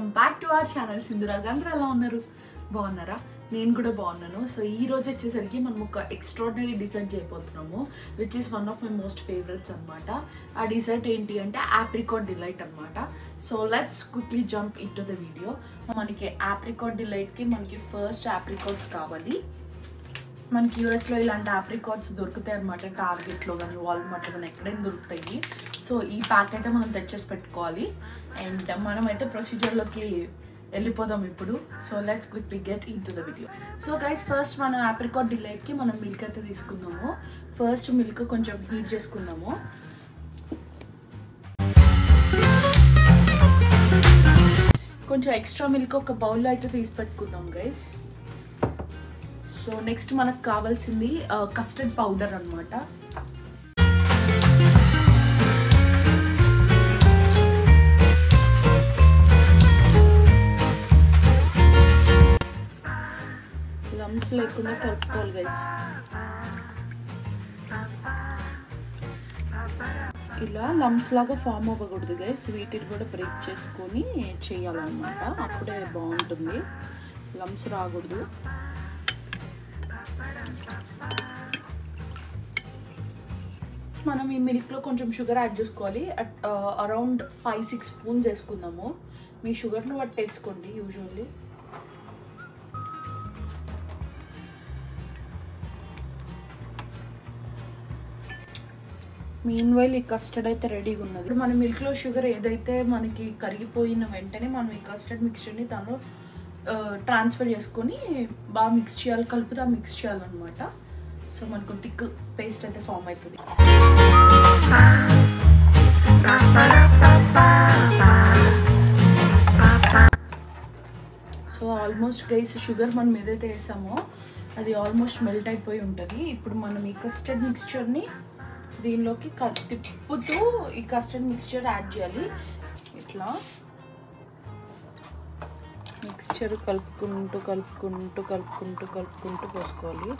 Welcome back to our channel Sindhurag. అందరూ ఎలా ఉన్నారు? బాగున్నారా? నేను కూడా బాగున్నాను. సో ఈ రోజు వచ్చేసరికి మనం ఒక ఎక్స్ట్రాడినరీ డిజర్ట్ చేయబోతున్నాము, which is one of my most favourites అనమాట. ఆ డిజర్ట్ ఏంటి అంటే ఆప్రికాట్ డిలైట్ అనమాట. So let's quickly jump in to the video. మనకి ఆప్రికాట్ డిలైట్కి మనకి ఫస్ట్ ఆప్రికాట్స్ కావాలి. మనకి యూఎస్లో ఇలాంటి ఆప్రికాట్స్ దొరుకుతాయి అనమాట, టార్గెట్లో కానీ వాల్మార్ట్లో కానీ ఎక్కడైనా దొరుకుతాయి. సో ఈ ప్యాక్ అయితే మనం తెచ్చేసి పెట్టుకోవాలి. అండ్ మనమైతే ప్రొసీజర్లోకి వెళ్ళిపోదాం ఇప్పుడు. So let's quickly get in to the video. So guys, first మనం ఆప్రికాట్ డిలైట్కి మనం మిల్క్ అయితే తీసుకుందాము. ఫస్ట్ మిల్క్ కొంచెం హీట్ చేసుకుందాము. కొంచెం ఎక్స్ట్రా మిల్క్ ఒక బౌల్లో అయితే తీసి పెట్టుకుందాం గైస్. సో నెక్స్ట్ మనకు కావాల్సింది కస్టర్డ్ పౌడర్ అనమాట. లమ్స్ లేకుండా కలుపుకోవాలి గైస్. ఇలా లమ్స్ లాగా ఫామ్ అవ్వకూడదు గైస్, వీటిని కూడా బ్రేక్ చేసుకొని చేయాలన్నమాట, అప్పుడే బాగుంటుంది. లమ్స్ రాకూడదు. మనం ఈ మిల్క్లో కొంచెం షుగర్ యాడ్ చేసుకోవాలి. అరౌండ్ 5-6 స్పూన్స్ వేసుకుందాము. మీ షుగర్ను బట్టి వేసుకోండి. యూజువల్లీ మీన్వైల్ ఈ కస్టర్డ్ అయితే రెడీగా ఉన్నది. మన మిల్క్లో షుగర్ ఏదైతే మనకి కరిగిపోయిన వెంటనే మనం ఈ కస్టర్డ్ మిక్స్చర్ని దానిలో ట్రాన్స్ఫర్ చేసుకొని బాగా మిక్స్ చేయాలి, కలుపుతా మిక్స్ చేయాలన్నమాట. సో మనకు థిక్ పేస్ట్ అయితే ఫామ్ అవుతుంది. సో ఆల్మోస్ట్ గైస్ షుగర్ మనం ఏదైతే వేసామో అది ఆల్మోస్ట్ మెల్ట్ అయిపోయి ఉంటుంది. ఇప్పుడు మనం ఈ కస్టర్డ్ మిక్స్చర్ని దీనిలోకి తిప్పుతూ ఈ కస్టర్డ్ మిక్స్చర్ యాడ్ చేయాలి. ఇట్లా మిక్స్చర్ కలుపుకుంటూ కలుపుకుంటూ కలుపుకుంటూ కలుపుకుంటూ పోసుకోవాలి.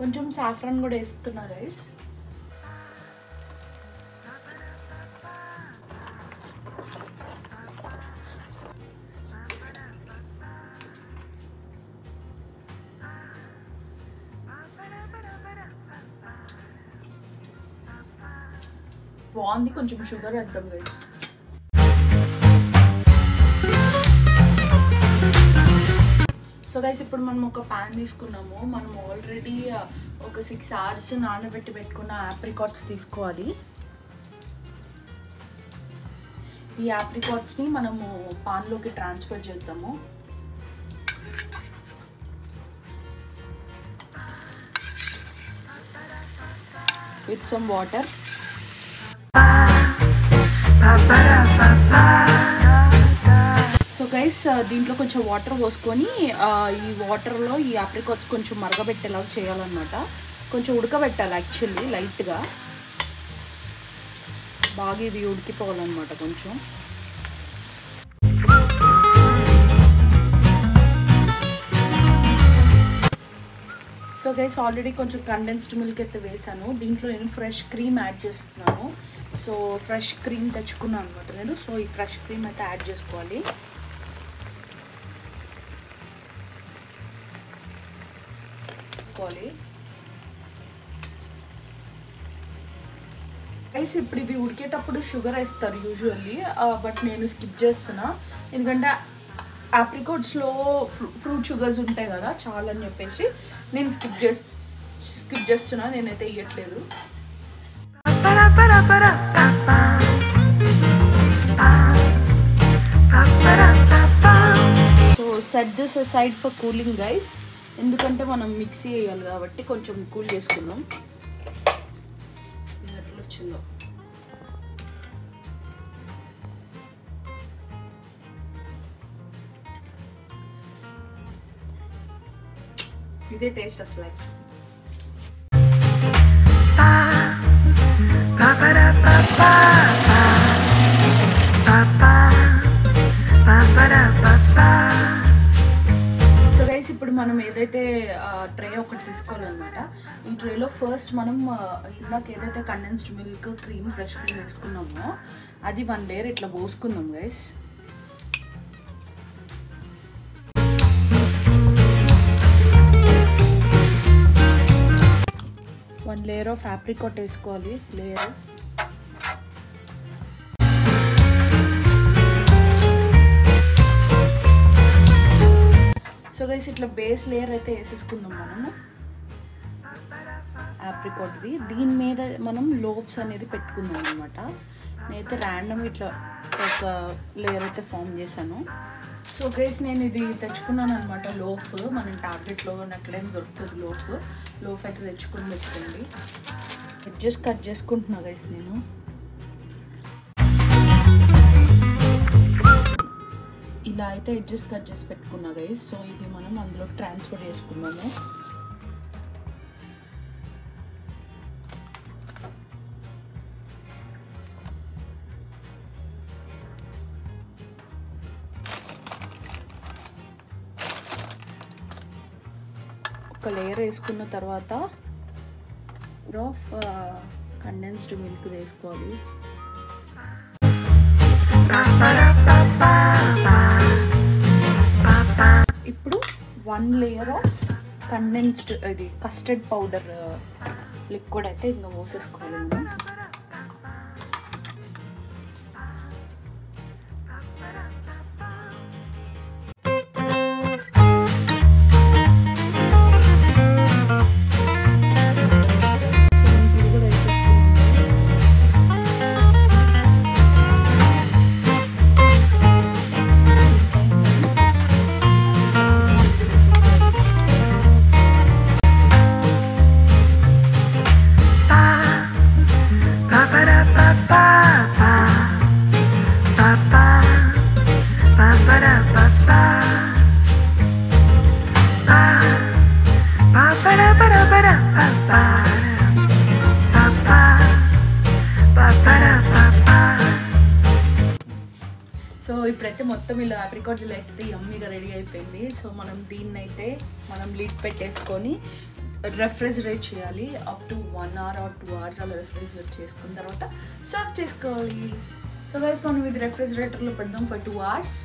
కొంచెం సాఫ్రాన్ కూడా వేస్తున్నా గైస్. బాగుంది, కొంచెం షుగర్ వేద్దాం గైస్. సో గైస్, ఇప్పుడు మనం ఒక ప్యాన్ తీసుకున్నాము. మనం ఆల్రెడీ ఒక 6 hours నానబెట్టి పెట్టుకున్న ఆప్రికాట్స్ తీసుకోవాలి. ఈ ఆప్రికాట్స్ని మనము పాన్లోకి ట్రాన్స్ఫర్ చేద్దాము. With some water. So guys, దీంట్లో కొంచెం వాటర్ పోసుకొని ఈ వాటర్లో ఈ ఆప్రికాట్స్ కొంచెం మరగబెట్టేలాగా చేయాలన్నమాట. కొంచెం ఉడకబెట్టాలి యాక్చువల్లీ, లైట్గా బాగా ఇది ఉడికిపోవాలన్నమాట కొంచెం. సో గైస్, ఆల్రెడీ కొంచెం కండెన్స్డ్ మిల్క్ అయితే వేసాను. దీంట్లో నేను ఫ్రెష్ క్రీమ్ యాడ్ చేస్తున్నాను. సో ఫ్రెష్ క్రీమ్ తెచ్చుకున్నాను అనమాట నేను. సో ఈ ఫ్రెష్ క్రీమ్ అయితే యాడ్ చేసుకోవాలి. గైస్, ఇప్పుడు ఇవి ఉడికేటప్పుడు షుగర్ వేస్తారు యూజువల్లీ, బట్ నేను స్కిప్ చేస్తున్నా. ఎందుకంటే ఆప్రికాట్స్లో ఫ్రూట్ షుగర్స్ ఉంటాయి కదా చాలా అని చెప్పేసి నేను స్కిప్ చేస్తున్నా. నేనైతే ఇవ్వట్లేదు. So set this aside for cooling guys. ఎందుకంటే మనం మిక్సీ వేయాలి కాబట్టి కొంచెం కూల్ చేసుకుందాం. ఎట్లా వచ్చిందో ఇదే టేస్ట్ అసలు. సో గైస్, ఇప్పుడు మనం తీసుకోవాలన్నమాట. ఈ ట్రేలో ఫస్ట్ మనం ఇందాక ఏదైతే condensed milk cream fresh cream వేసుకున్నామో అది 1 లేయర్ ఇట్లా పోసుకుందాం guys. One layer of apricot వేసుకోవాలి. లేయర్ సో గైస్ ఇట్లా బేస్ లేయర్ అయితే వేసేసుకుందాం మనము ఆప్రికాట్ది. దీని మీద మనం లోఫ్స్ అనేది పెట్టుకుందాం అనమాట. నేనైతే ర్యాండమ్ ఇట్లా ఒక లేయర్ అయితే ఫామ్ చేశాను. సో గైస్ నేను ఇది తెచ్చుకున్నాను అనమాట. లోఫ్ మనం టాబ్లెట్లో ఎక్కడైనా దొరుకుతుంది. లోఫ్ అయితే తెచ్చుకొని పెట్టుకోండి. ఎడ్జెస్ కట్ చేసుకుంటున్నా గైస్ నేను. ఇలా అయితే ఎడ్జెస్ కట్ చేసి పెట్టుకున్నా గైస్. సో ఇది మనం అందులో ట్రాన్స్ఫర్ చేసుకున్నాము. ఒక లేయర్ వేసుకున్న తర్వాత ఆఫ్ కండెన్స్డ్ మిల్క్ వేసుకోవాలి. ఇప్పుడు 1 లేయర్ ఆఫ్ కండెన్స్డ్ ఇది కస్టర్డ్ పౌడర్ లిక్విడ్ అయితే ఇంకా పోసేసుకోవాలి మనం. సో ఇప్పుడైతే మొత్తం ఇలా ఆప్రికాట్ డిలైట్ అయితే యమ్మీగా రెడీ అయిపోయింది. సో మనం దీన్నైతే మనం లిడ్ పెట్టేసుకొని రెఫ్రిజిరేట్ చేయాలి. Up to 1 hour or 2 hours అలా రెఫ్రిజిరేట్ చేసుకున్న తర్వాత సర్వ్ చేసుకోవాలి. సో గైస్ మనం ఇది రెఫ్రిజిరేటర్లో పెడదాం ఫర్ 2 hours.